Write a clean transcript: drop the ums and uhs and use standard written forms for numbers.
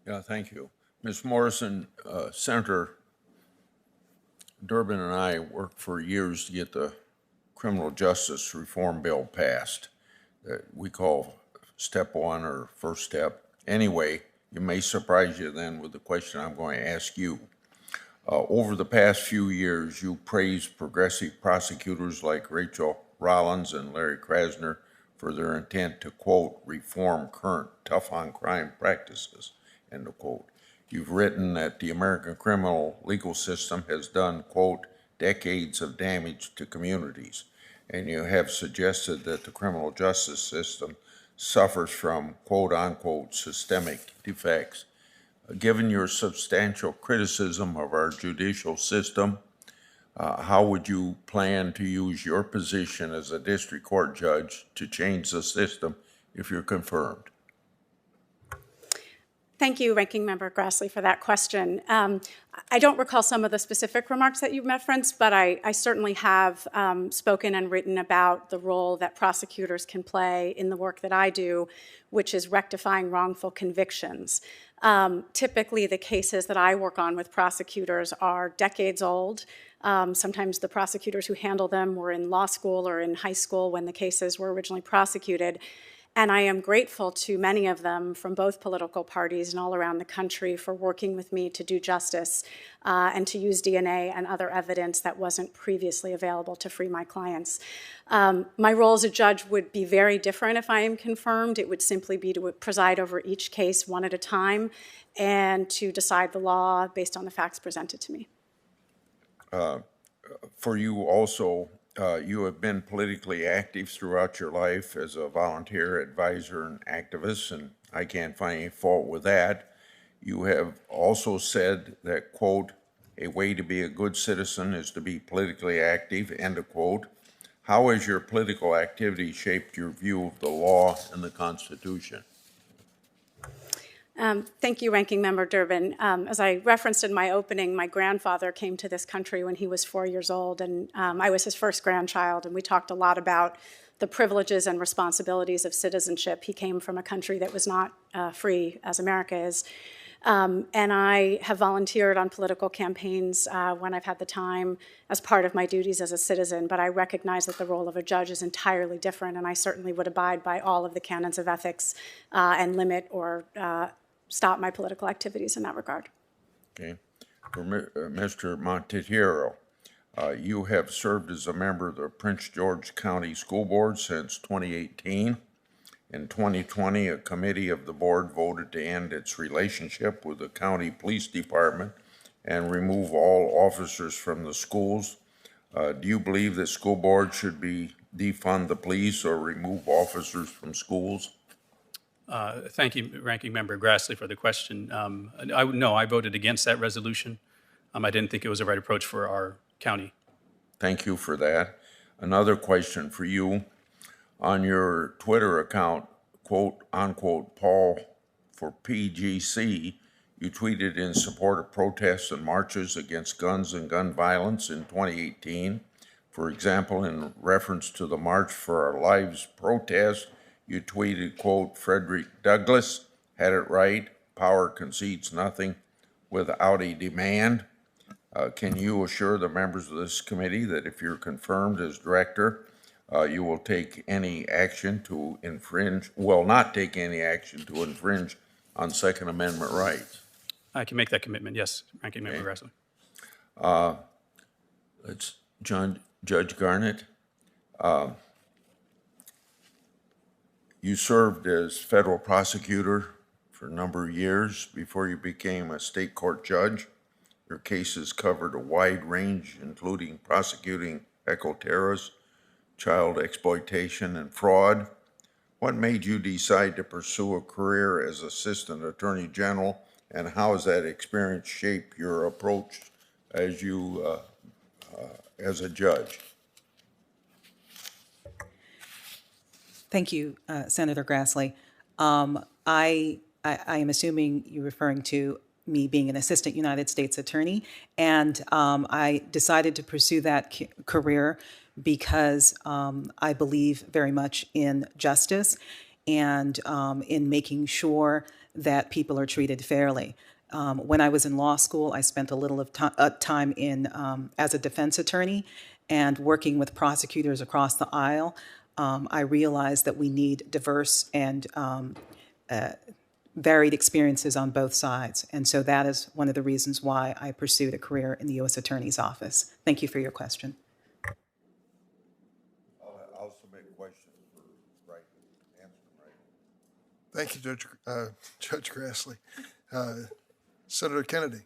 Yeah, thank you. Ms. Morrison, Senator Durbin and I worked for years to get the criminal justice reform bill passed that we call step one or first step. Anyway, it may surprise you then with the question I'm going to ask you. Over the past few years, you praised progressive prosecutors like Rachel Rollins and Larry Krasner for their intent to, quote, reform current tough-on-crime practices, end of quote. You've written that the American criminal legal system has done, quote, decades of damage to communities, and you have suggested that the criminal justice system suffers from, quote, unquote, systemic defects. Given your substantial criticism of our judicial system, how would you plan to use your position as a district court judge to change the system if you're confirmed? Thank you, Ranking Member Grassley, for that question. I don't recall some of the specific remarks that you referenced, but I certainly have spoken and written about the role that prosecutors can play in the work that I do, which is rectifying wrongful convictions. Typically, the cases that I work on with prosecutors are decades old. Sometimes the prosecutors who handle them were in law school or in high school when the cases were originally prosecuted. And I am grateful to many of them from both political parties and all around the country for working with me to do justice and to use DNA and other evidence that wasn't previously available to free my clients. My role as a judge would be very different if I am confirmed. It would simply be to preside over each case one at a time and to decide the law based on the facts presented to me. For you also, you have been politically active throughout your life as a volunteer, advisor, and activist, and I can't find any fault with that. You have also said that, quote, a way to be a good citizen is to be politically active, end of quote. How has your political activity shaped your view of the law and the Constitution? Thank you, Ranking Member Durbin. As I referenced in my opening, my grandfather came to this country when he was 4 years old, and I was his first grandchild, and we talked a lot about the privileges and responsibilities of citizenship. He came from a country that was not free, as America is. And I have volunteered on political campaigns when I've had the time as part of my duties as a citizen, but I recognize that the role of a judge is entirely different, and I certainly would abide by all of the canons of ethics and limit or stop my political activities in that regard. Okay. For Mr. Monteiro, you have served as a member of the Prince George County School Board since 2018. In 2020, a committee of the board voted to end its relationship with the county police department and remove all officers from the schools. Do you believe that school board should defund the police or remove officers from schools? Thank you, Ranking Member Grassley, for the question. No, I voted against that resolution. I didn't think it was the right approach for our county. Thank you for that. Another question for you. On your Twitter account, quote, unquote, Paul for PGC, you tweeted in support of protests and marches against guns and gun violence in 2018. For example, in reference to the March for Our Lives protest, you tweeted, quote, Frederick Douglass had it right, power concedes nothing without a demand. Can you assure the members of this committee that if you're confirmed as director, you will take any action to infringe, will not take any action to infringe on Second Amendment rights? I can make that commitment, yes, Ranking Member Grassley. It's Judge Garnett. You served as federal prosecutor for a number of years before you became a state court judge. Your cases covered a wide range, including prosecuting eco-terrorists, child exploitation, and fraud. What made you decide to pursue a career as Assistant Attorney General, and how has that experience shaped your approach as a judge? Thank you, Senator Grassley. I am assuming you're referring to me being an assistant United States attorney, and I decided to pursue that career because I believe very much in justice and in making sure that people are treated fairly. When I was in law school, I spent a little of time in as a defense attorney and working with prosecutors across the aisle. I realized that we need diverse and varied experiences on both sides. And so that is one of the reasons why I pursued a career in the U.S. Attorney's Office. Thank you for your question. I'll submit questions for right, answer right. Thank you, Judge Grassley. Senator Kennedy.